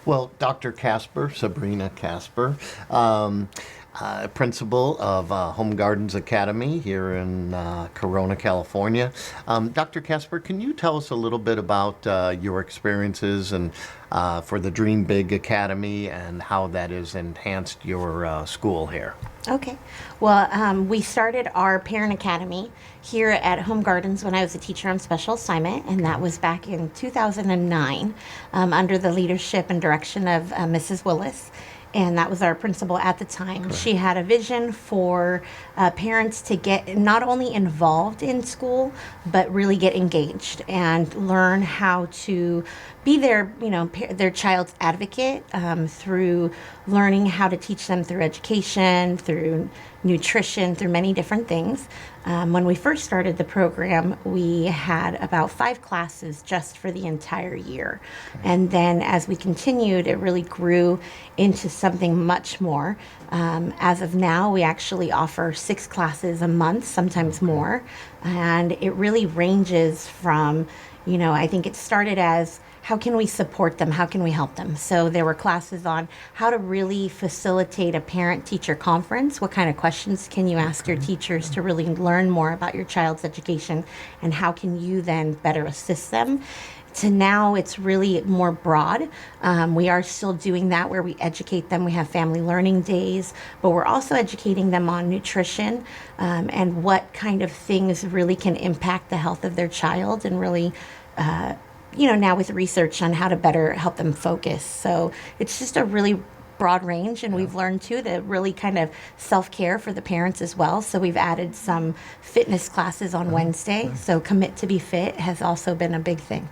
Well, Dr. Casper, Sabrina Casper, um, principal of Home Gardens Academy here in Corona, California. Dr. Casper, can you tell us a little bit about your experiences and for the Dream Big Academy and how that has enhanced your school here? Okay. Well, we started our parent academy here at Home Gardens when I was a teacher on special assignment, and that was back in 2009 under the leadership and direction of Mrs. Willis. And that was our principal at the time. Correct. She had a vision for parents to get not only involved in school, but really get engaged and learn how to be their, their child's advocate through learning how to teach them through education, through nutrition, through many different things. When we first started the program, we had about 5 classes just for the entire year. And then as we continued, it really grew into something much more. As of now, we actually offer 6 classes a month, sometimes more. And it really ranges from, I think it started as how can we support them? How can we help them? So there were classes on how to really facilitate a parent-teacher conference. What kind of questions can you ask your teachers to really learn more about your child's education? And how can you then better assist them? To now, it's really more broad. We are still doing that where we educate them. We have family learning days, but we're also educating them on nutrition and what kind of things really can impact the health of their child and really now with research on how to better help them focus. So it's just a really broad range, and we've learned too to really kind of self-care for the parents as well. So we've added some fitness classes on Wednesday. So Commit to be Fit has also been a big thing.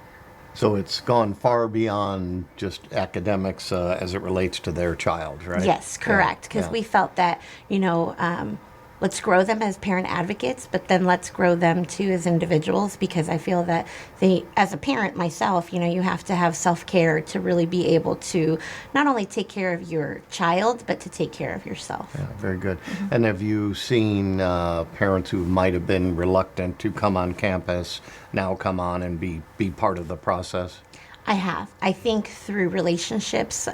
So it's gone far beyond just academics as it relates to their child, right? Yes, correct. Because we felt that, let's grow them as parent advocates, but then let's grow them too as individuals, because I feel that as a parent myself, you have to have self-care to really be able to not only take care of your child, but to take care of yourself. Yeah, very good. And have you seen parents who might have been reluctant to come on campus now come on and be part of the process? I have. I think through relationships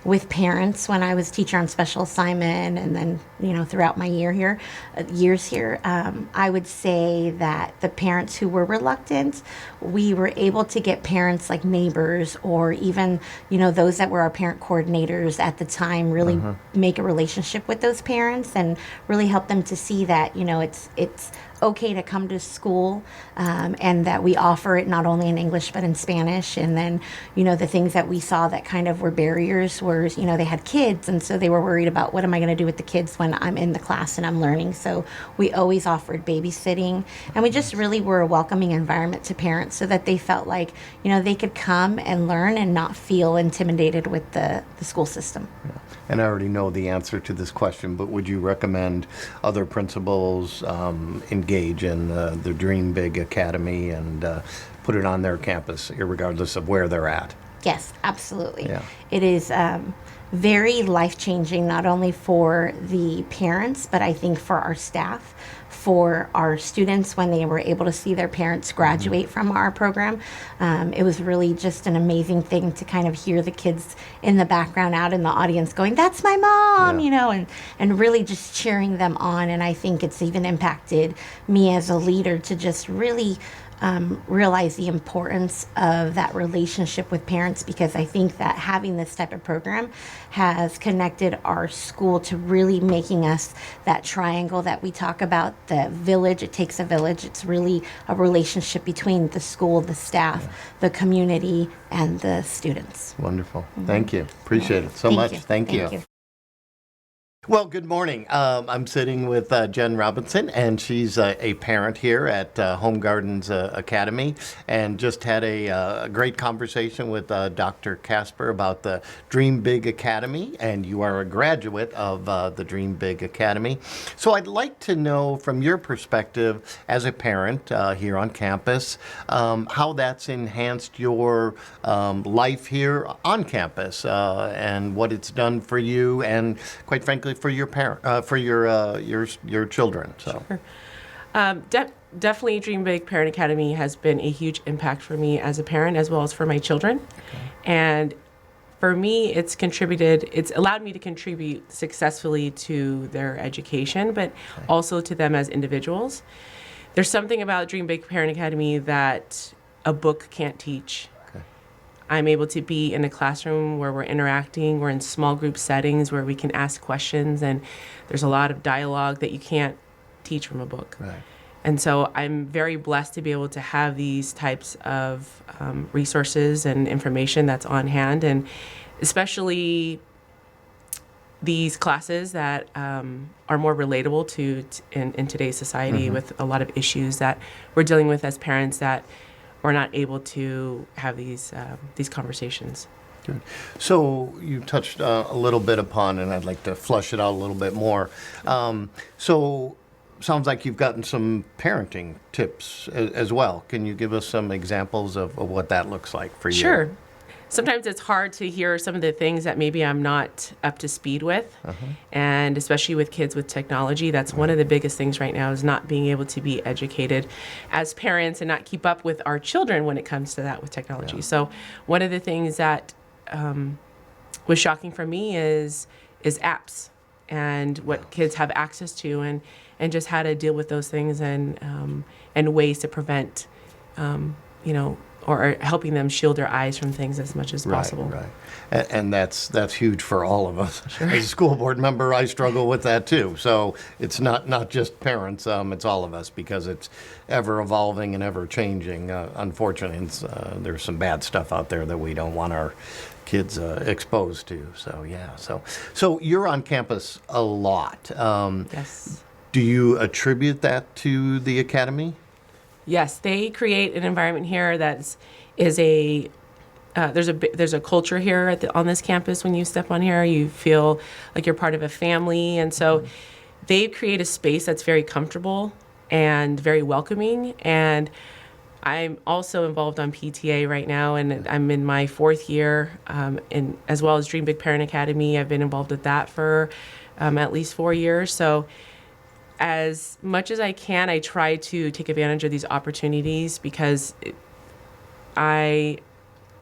with parents when I was teacher on special assignment, and then throughout my years here, I would say that the parents who were reluctant, we were able to get parents like neighbors or even those that were our parent coordinators at the time really make a relationship with those parents and really help them to see that it's okay to come to school and that we offer it not only in English but in Spanish. And then the things that we saw that kind of were barriers were they had kids, and so they were worried about what am I going to do with the kids when I'm in the class and I'm learning. So we always offered babysitting, and we just really were a welcoming environment to parents so that they felt like they could come and learn and not feel intimidated with the school system. Yeah. And I already know the answer to this question, but would you recommend other principals engage in the Dream Big Academy and put it on their campus, irregardless of where they're at? Yes, absolutely. Yeah. It is very life-changing, not only for the parents, but I think for our staff, for our students when they were able to see their parents graduate from our program. It was really just an amazing thing to kind of hear the kids in the background out in the audience going, "That's my mom," and really just cheering them on. And I think it's even impacted me as a leader to just really realize the importance of that relationship with parents, because I think that having this type of program has connected our school to really making us that triangle that we talk about, the village. It takes a village. It's really a relationship between the school, the staff, the community, and the students. Wonderful. Thank you. Appreciate it so Thank much. you. Thank you. Well, good morning. I'm sitting with Jen Robinson, and she's a parent here at Home Gardens Academy, and just had a great conversation with Dr. Casper about the Dream Big Academy, and you are a graduate of the Dream Big Academy. So I'd like to know from your perspective as a parent here on campus, how that's enhanced your life here on campus, and what it's done for you, and quite frankly, for your your children. So, Sure. Definitely, Dream Big Parent Academy has been a huge impact for me as a parent, as well as for my children. Okay. And for me, it's allowed me to contribute successfully to their education, but also to them as individuals. There's something about Dream Big Parent Academy that a book can't teach. Okay. I'm able to be in a classroom where we're interacting, we're in small group settings where we can ask questions, and there's a lot of dialogue that you can't teach from a book. Right. And so I'm very blessed to be able to have these types of resources and information that's on hand, and especially these classes that are more relatable in today's society with a lot of issues that we're dealing with as parents that we're not able to have these conversations. Good. So you touched a little bit upon, and I'd like to flush it out a little bit more. So sounds like you've gotten some parenting tips as well. Can you give us some examples of what that looks like for you? Sure. Sometimes it's hard to hear some of the things that maybe I'm not up to speed with. And especially with kids with technology, that's one of the biggest things right now, is not being able to be educated as parents and not keep up with our children when it comes to that with technology. Yeah. So one of the things that was shocking for me is apps and what kids have access to, and just how to deal with those things, and ways to prevent, or helping them shield their eyes from things as much as possible. Right. And that's huge for all of us. As a school board member, I struggle with that too. So it's not just parents, it's all of us, because it's ever evolving and ever changing. Unfortunately, there's some bad stuff out there that we don't want our kids exposed to. So yeah. So you're on campus a lot. Yes. Do you attribute that to the academy? Yes, they create an environment here there's a culture here on this campus. When you step on here, you feel like you're part of a family, and so they create a space that's very comfortable and very welcoming. And I'm also involved on PTA right now, and I'm in my 4th year, as well as Dream Big Parent Academy. I've been involved with that for at least 4 years. So as much as I can, I try to take advantage of these opportunities, because I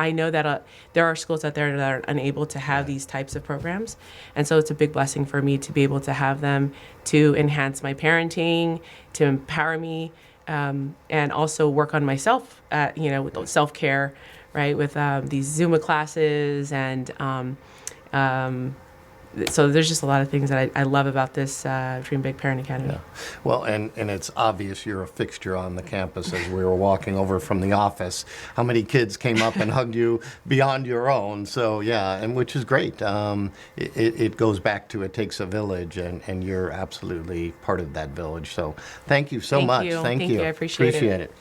know that there are schools out there that are unable to have these types of programs. And so it's a big blessing for me to be able to have them, to enhance my parenting, to empower me, and also work on myself, with self-care, right, with these Zuma classes. And so there's just a lot of things that I love about this Dream Big Parent Academy. Yeah. Well, and it's obvious you're a fixture on the campus. As we were walking over from the office, how many kids came up and hugged you beyond your own. So yeah, and which is great. It goes back to it takes a village, and you're absolutely part of that village. So thank you so much. Thank you. I appreciate it.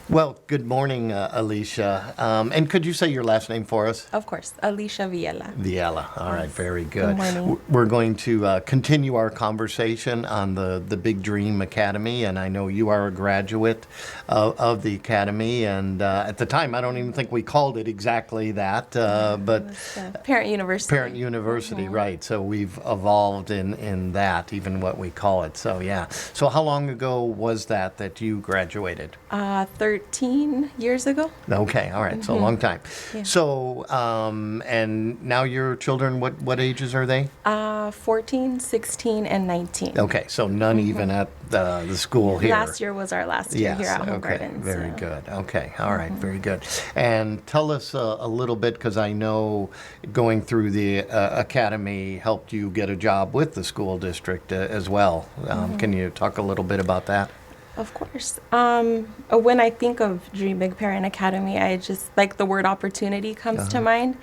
Well, good morning, Alicia. And could you say your last name for us? Of course, Alicia Villela. Villela. All right, very good. Good morning. We're going to continue our conversation on the Big Dream Academy, and I know you are a graduate of the academy. And at the time, I don't even think we called it exactly that, but Parent University. Parent University, right? So we've evolved in that, even what we call it. So yeah. So how long ago was that you graduated? 13 years ago. Okay, all right, so a long time. Yeah. So, and now your children, what ages are they? 14, 16, and 19. Okay, so none even at the school here. Last year was our last year here at Home Gardens. Very good. Okay, all right, very good. And tell us a little bit, because I know going through the academy helped you get a job with the school district as well. Can you talk a little bit about that? Of course. When I think of Dream Big Parent Academy, I just, like, the word opportunity comes to mind.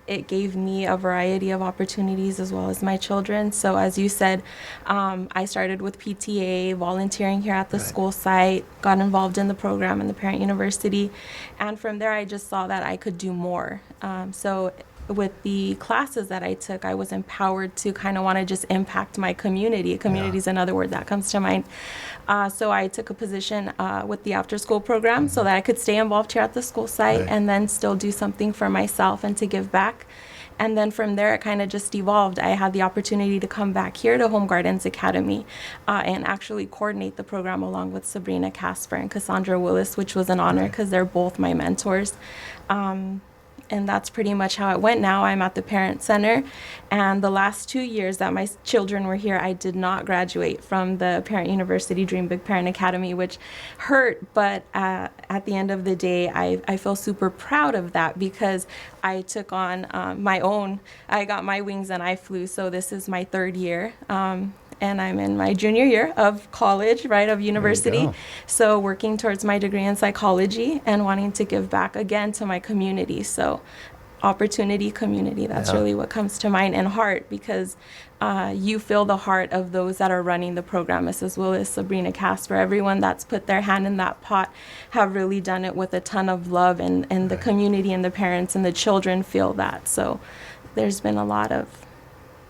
It gave me a variety of opportunities as well as my children. So as you said, I started with PTA, volunteering here at the school site, got involved in the program in the Parent University, and from there I just saw that I could do more. So with the classes that I took, I was empowered to kind of want to just impact my community. Community is another word that comes to mind. So I took a position with the after school program so that I could stay involved here at the school site and then still do something for myself and to give back. And then from there, it kind of just evolved. I had the opportunity to come back here to Home Gardens Academy and actually coordinate the program along with Sabrina Casper and Cassandra Willis, which was an honor because they're both my mentors. And that's pretty much how it went. Now I'm at the Parent Center. And the last 2 years that my children were here, I did not graduate from the Parent University Dream Big Parent Academy, which hurt. But at the end of the day, I feel super proud of that because I took on my own. I got my wings and I flew. So this is my 3rd year. And I'm in my junior year of college, right, of university. So working towards my degree in psychology and wanting to give back again to my community. So opportunity, community, that's really what comes to mind, and heart, because you feel the heart of those that are running the program, Mrs. Willis, Sabrina, Casper, everyone that's put their hand in that pot have really done it with a ton of love, and the community and the parents and the children feel that. So there's been a lot of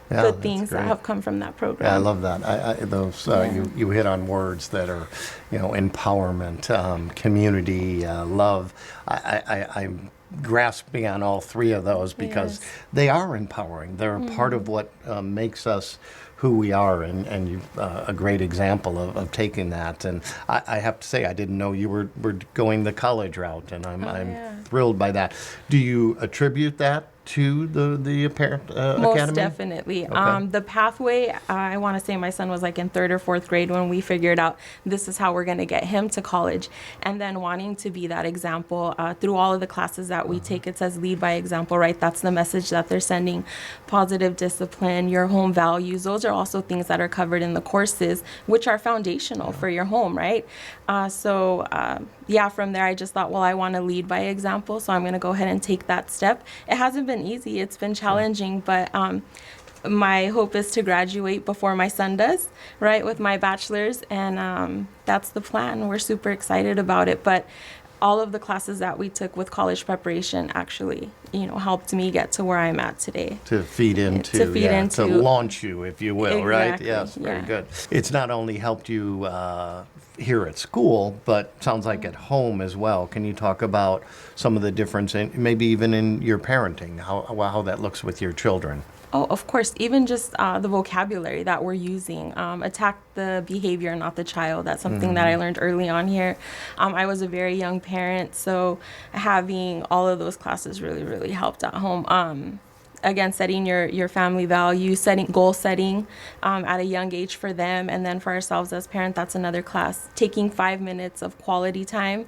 good things that have come from that program. Yeah, I love that. Those you hit on words that are, empowerment, community, love. I'm grasping on all 3 of those because they are empowering. They're a part of what makes us who we are, and you're a great example of taking that. And I have to say, I didn't know you were going the college route, and I'm thrilled by that. Do you attribute that to the Parent Academy? Most definitely. Okay. The pathway, I want to say my son was like in 3rd or 4th grade when we figured out this is how we're going to get him to college. And then wanting to be that example through all of the classes that we take, it says lead by example, right? That's the message that they're sending. Positive discipline, your home values, those are also things that are covered in the courses, which are foundational for your home, right? From there, I just thought, well, I want to lead by example, so I'm going to go ahead and take that step. It hasn't been easy. It's been challenging, but my hope is to graduate before my son does, right, with my bachelor's, and that's the plan. We're super excited about it, but all of the classes that we took with college preparation actually, helped me get to where I'm at today. To feed into, to launch you, if you will, right? Yes, very good. It's not only helped you here at school, but sounds like at home as well. Can you talk about some of the difference, maybe even in your parenting, how that looks with your children? Oh, of course. Even just the vocabulary that we're using. Attack the behavior, not the child. That's something that I learned early on here. I was a very young parent, so having all of those classes really, really helped at home. Again, setting your family values, goal setting at a young age for them, and then for ourselves as parents, that's another class. Taking 5 minutes of quality time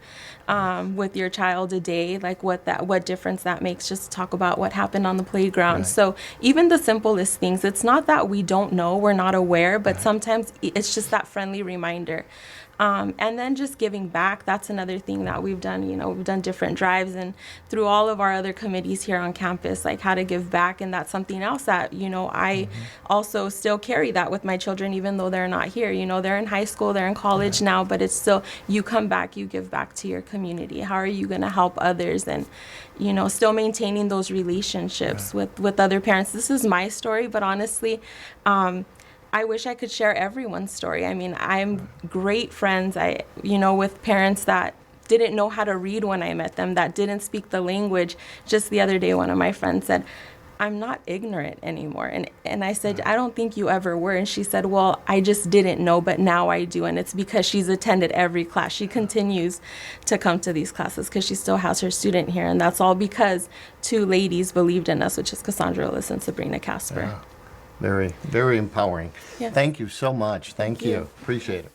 with your child a day, like what difference that makes. Just talk about what happened on the playground. Right. So even the simplest things, it's not that we don't know, we're not aware, but sometimes it's just that friendly reminder. And then just giving back, that's another thing that we've done. We've done different drives, and through all of our other committees here on campus, like how to give back. And that's something else that, I also still carry that with my children, even though they're not here. They're in high school, they're in college now, but it's still, you come back, you give back to your community. How are you going to help others? And, still maintaining those relationships with other parents. This is my story, but honestly, I wish I could share everyone's story. I mean, I'm great friends, with parents that didn't know how to read when I met them, that didn't speak the language. Just the other day, one of my friends said, I'm not ignorant anymore. And I said, I don't think you ever were. And she said, well, I just didn't know, but now I do. And it's because she's attended every class. She continues to come to these classes because she still has her student here. And that's all because 2 ladies believed in us, which is Cassandra Willis and Sabrina Casper. Yeah. Very, very empowering. Yes. Thank you so much. Thank you. Appreciate it.